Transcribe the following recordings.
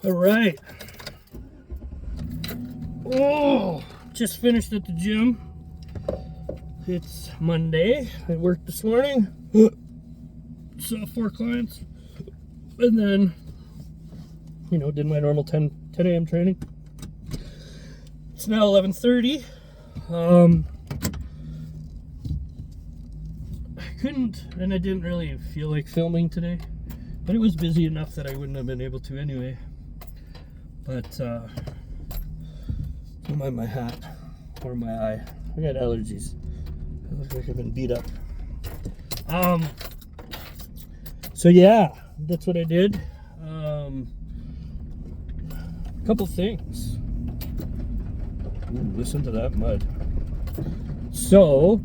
All right. Oh, just finished at the gym. It's Monday. I worked this morning. Saw 4 clients. And then, did my normal 10 a.m. training. It's now 11:30. I didn't really feel like filming today. But it was busy enough that I wouldn't have been able to anyway. But, don't mind my hat or my eye. I got allergies. I look like I've been beat up. So yeah, that's what I did. A couple things. Ooh, listen to that mud. So,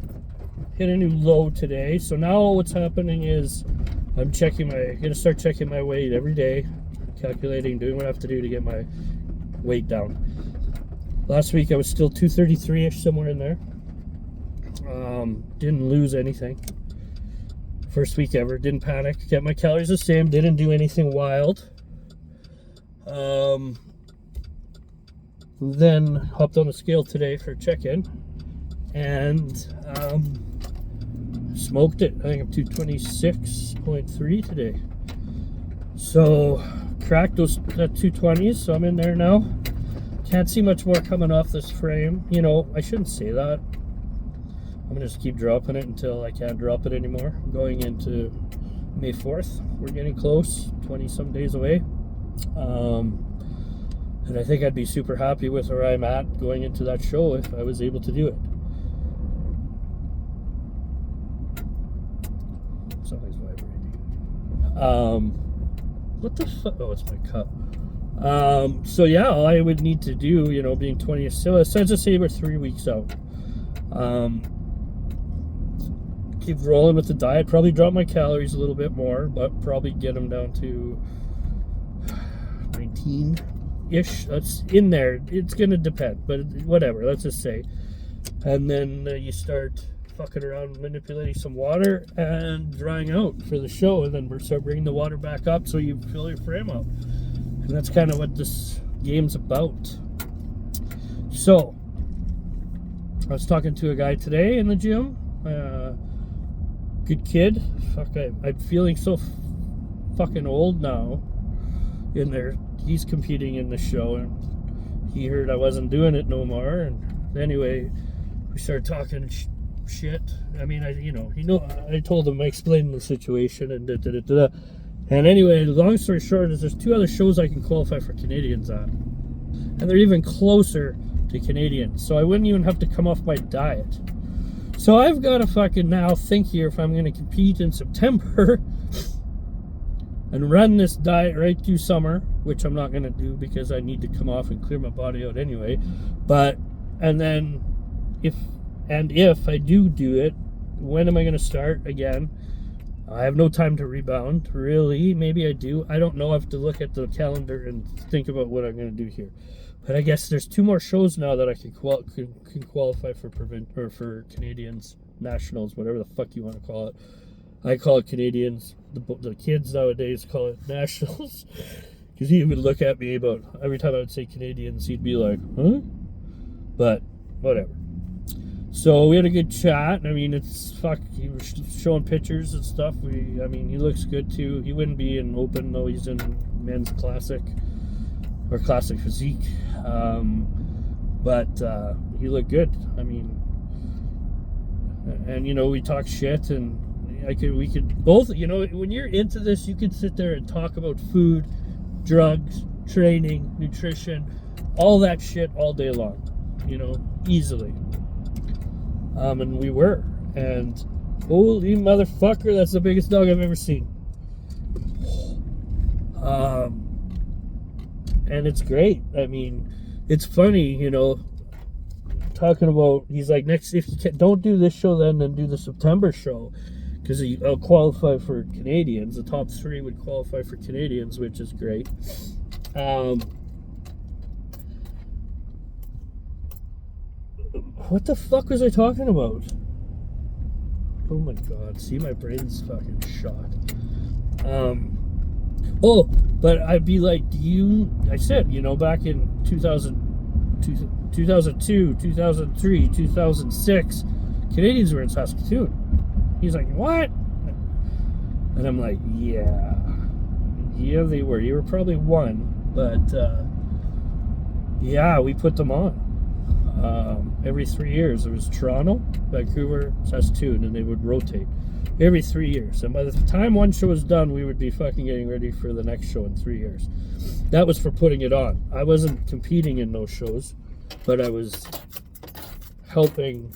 hit a new low today. So now what's happening is I'm gonna start checking my weight every day, calculating, doing what I have to do to get my weight down. Last week I was still 233-ish, somewhere in there. Didn't lose anything. First week ever, didn't panic, kept my calories the same, didn't do anything wild. Then hopped on the scale today for a check-in and smoked it. I think I'm 226.3 today. So cracked that 220s, so I'm in there now. Can't see much more coming off this frame. I shouldn't say that. I'm gonna just keep dropping it until I can't drop it anymore. Going into May 4th. We're getting close, 20 some days away. And I think I'd be super happy with where I'm at going into that show if I was able to do it. Something's vibrating. What the fuck? Oh, it's my cup. So yeah, all I would need to do, being 20, so let's just say we're 3 weeks out. Keep rolling with the diet, probably drop my calories a little bit more, but probably get them down to 19-ish. That's in there. It's gonna depend, but whatever, let's just say. And then you start fucking around, manipulating some water and drying out for the show, and then we'll start bringing the water back up so you fill your frame up. And that's kind of what this game's about. So, I was talking to a guy today in the gym. Good kid. Fuck, I'm feeling so fucking old now. In there, he's competing in the show, and he heard I wasn't doing it no more. And anyway, we started talking shit. I mean, I told him, I explained the situation and da-da-da-da. And anyway, the long story short is there's 2 other shows I can qualify for Canadians at. And they're even closer to Canadians. So I wouldn't even have to come off my diet. So I've got to fucking now think here if I'm going to compete in September and run this diet right through summer, which I'm not going to do because I need to come off and clear my body out anyway. And then if I do it, when am I going to start again? I have no time to rebound, really. Maybe I do. I don't know. I have to look at the calendar and think about what I'm going to do here. But I guess there's 2 more shows now that I can qualify for for Canadians, nationals, whatever the fuck you want to call it. I call it Canadians. The kids nowadays call it nationals. Because he would look at me about every time I would say Canadians, he'd be like, huh? But whatever. So we had a good chat. I mean, he was showing pictures and stuff. He looks good too. He wouldn't be in open though. He's in men's classic or classic physique. But he looked good. I mean, and we talked shit, and we could both, when you're into this, you can sit there and talk about food, drugs, training, nutrition, all that shit all day long, easily. And we were, and holy motherfucker, that's the biggest dog I've ever seen. And it's great. I mean, it's funny, talking about, he's like, next, if you don't do this show then do the September show, because I'll qualify for Canadians. The top 3 would qualify for Canadians, which is great. What the fuck was I talking about? Oh my god, see, my brain's fucking shot. Oh, but I'd be like, I said, back in 2002, 2003, 2006, Canadians were in Saskatoon. He's like, what? And I'm like, yeah, they were. You were probably one, but yeah, we put them on every 3 years. It was Toronto, Vancouver, Saskatoon, and they would rotate every 3 years. And by the time one show was done, we would be fucking getting ready for the next show in 3 years. That was for putting it on. I wasn't competing in those shows, but I was helping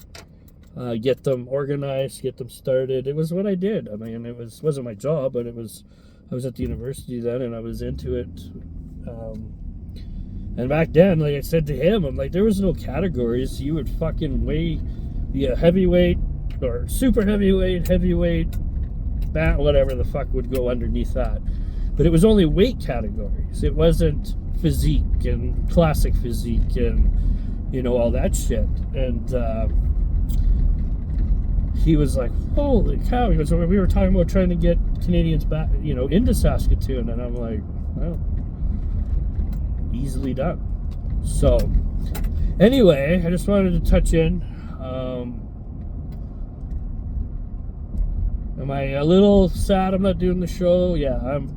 get them organized, get them started. It was what I did. I mean, wasn't my job, but I was at the university then, and I was into it. And back then, like I said to him, I'm like, there was no categories. You would fucking be a heavyweight or super heavyweight, whatever the fuck would go underneath that. But it was only weight categories. It wasn't physique and classic physique and, all that shit. And he was like, holy cow. He goes, we were talking about trying to get Canadians back, into Saskatoon. And I'm like, well, easily done. So, anyway, I just wanted to touch in. Am I a little sad I'm not doing the show? Yeah, I'm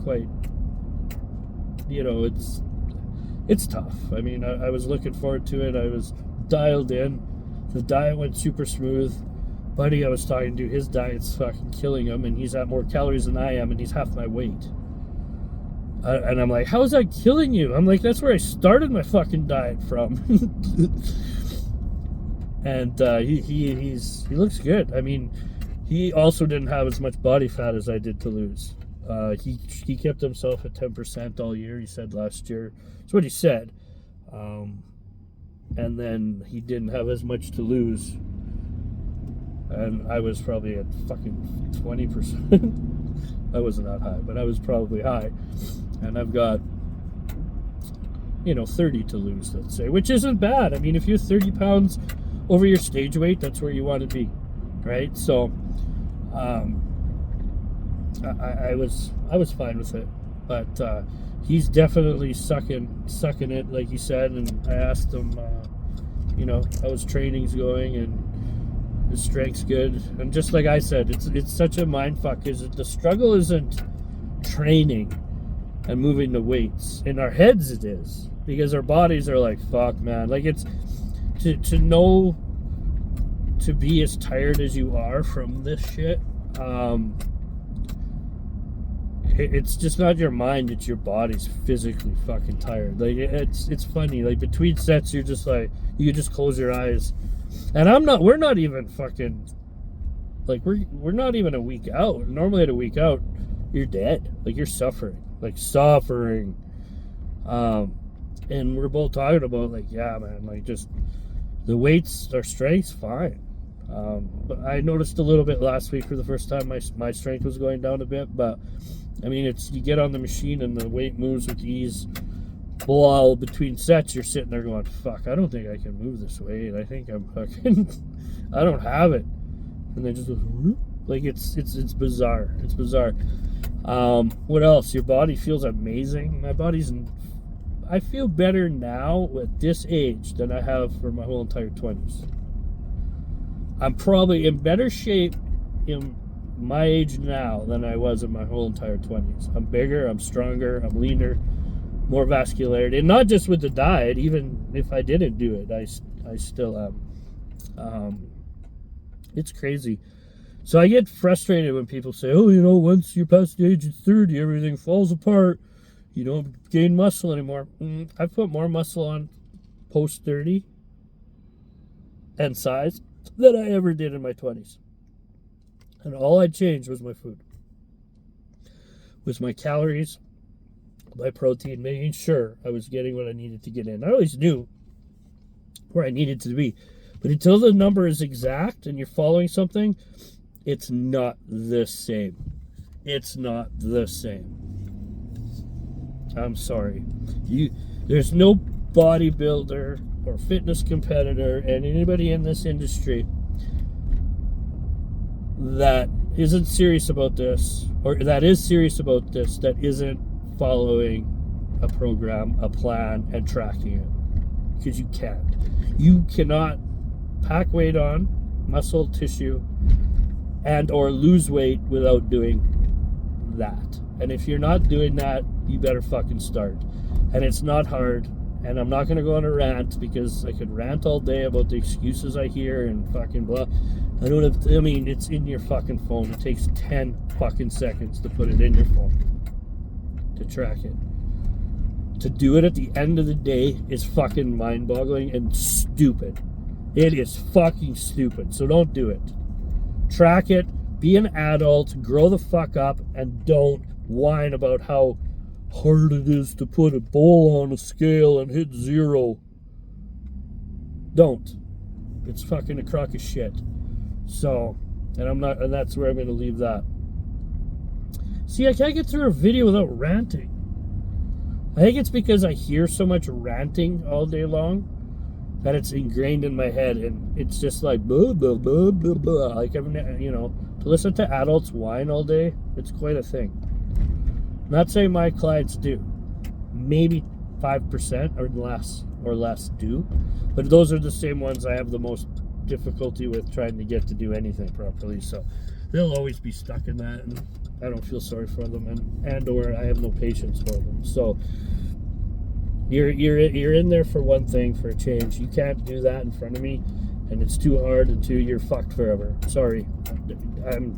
quite, it's tough. I mean, I was looking forward to it. I was dialed in. The diet went super smooth. Buddy I was talking to, his diet's fucking killing him, and he's at more calories than I am, and he's half my weight. And I'm like, how is that killing you? I'm like, that's where I started my fucking diet from. And he looks good. I mean, he also didn't have as much body fat as I did to lose. He kept himself at 10% all year, he said last year. That's what he said. And then he didn't have as much to lose. And I was probably at fucking 20%. I wasn't that high, but I was probably high. And I've got, 30 to lose, let's say, which isn't bad. I mean, if you're 30 pounds over your stage weight, that's where you want to be, right? So, I was fine with it, but he's definitely sucking it, like he said. And I asked him, how his training's going, and his strength's good. And just like I said, it's such a mind fuck. Is the struggle isn't training and moving the weights. In our heads it is, because our bodies are like, fuck, man. Like, it's to know to be as tired as you are from this shit. It's just not your mind, it's your body's physically fucking tired. Like, it's funny. Like, between sets, you're just like, you just close your eyes. And we're not even fucking, like, we're not even a week out. Normally at a week out, you're dead. Like, you're suffering. And we're both talking about, like, yeah, man, like, just the weights, our strength's fine. But I noticed a little bit last week for the first time my strength was going down a bit. But I mean, you get on the machine and the weight moves with ease. While between sets, you're sitting there going, fuck, I don't think I can move this weight. I think I'm fucking, I don't have it. And then just goes, like, it's bizarre. It's bizarre. What else? Your body feels amazing. I feel better now at this age than I have for my whole entire 20s. I'm probably in better shape in my age now than I was in my whole entire 20s. I'm bigger, I'm stronger, I'm leaner, more vascularity. And not just with the diet, even if I didn't do it, I still am. It's crazy. So I get frustrated when people say, oh, once you're past the age of 30, everything falls apart. You don't gain muscle anymore. I've put more muscle on post 30 and size than I ever did in my 20s. And all I changed was my food. Was my calories, my protein, making sure I was getting what I needed to get in. I always knew where I needed to be. But until the number is exact and you're following something, it's not the same. It's not the same. I'm sorry. There's no bodybuilder or fitness competitor and anybody in this industry that isn't serious about this, or that is serious about this, that isn't following a program, a plan, and tracking it. Because you can't. You cannot pack weight on, muscle tissue, and or lose weight without doing that. And if you're not doing that, you better fucking start. And it's not hard. And I'm not going to go on a rant, because I could rant all day about the excuses I hear and fucking blah. I don't have to, I mean, it's in your fucking phone. It takes 10 fucking seconds to put it in your phone, to track it. To do it at the end of the day is fucking mind-boggling and stupid. It is fucking stupid. So don't do it. Track it. Be an adult. Grow the fuck up. And don't whine about how hard it is to put a bowl on a scale and hit 0. Don't. It's fucking a crock of shit. So, and that's where I'm going to leave that. See, I can't get through a video without ranting. I think it's because I hear so much ranting all day long that it's ingrained in my head, and it's just like blah, blah, blah, blah, blah. Like, to listen to adults whine all day, it's quite a thing. I'm not saying my clients do. Maybe 5% or less do, but those are the same ones I have the most difficulty with trying to get to do anything properly. So they'll always be stuck in that, and I don't feel sorry for them, and or I have no patience for them. So you're in there for one thing, for a change. You can't do that in front of me, and it's too hard, and you're fucked forever. Sorry, I'm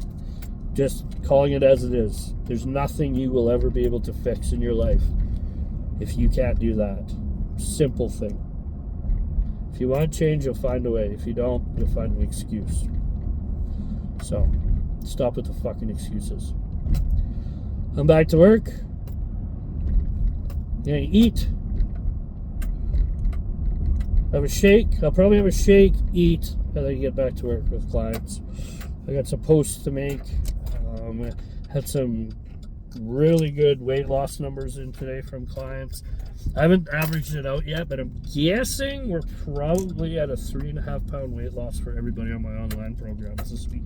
just calling it as it is. There's nothing you will ever be able to fix in your life if you can't do that. Simple thing. If you want change, you'll find a way. If you don't, you'll find an excuse. So, stop with the fucking excuses. I'm back to work. Gonna eat. Have a shake. I'll probably have a shake, eat, and then get back to work with clients. I got some posts to make. Had some really good weight loss numbers in today from clients. I haven't averaged it out yet, but I'm guessing we're probably at a 3.5 pound weight loss for everybody on my online programs this week,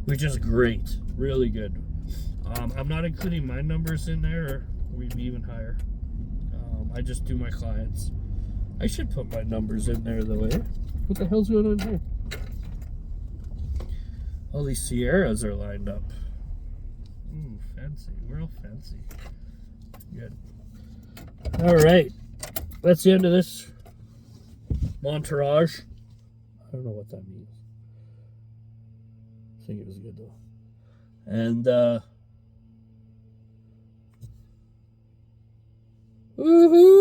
which is great. Really good. I'm not including my numbers in there, or we'd be even higher. I just do my clients. I should put my numbers in there though, eh? What the hell's going on here? All these Sierras are lined up. Ooh, fancy. We're all fancy. Good. All right. That's the end of this montage. I don't know what that means. I think it was good though. And, woohoo!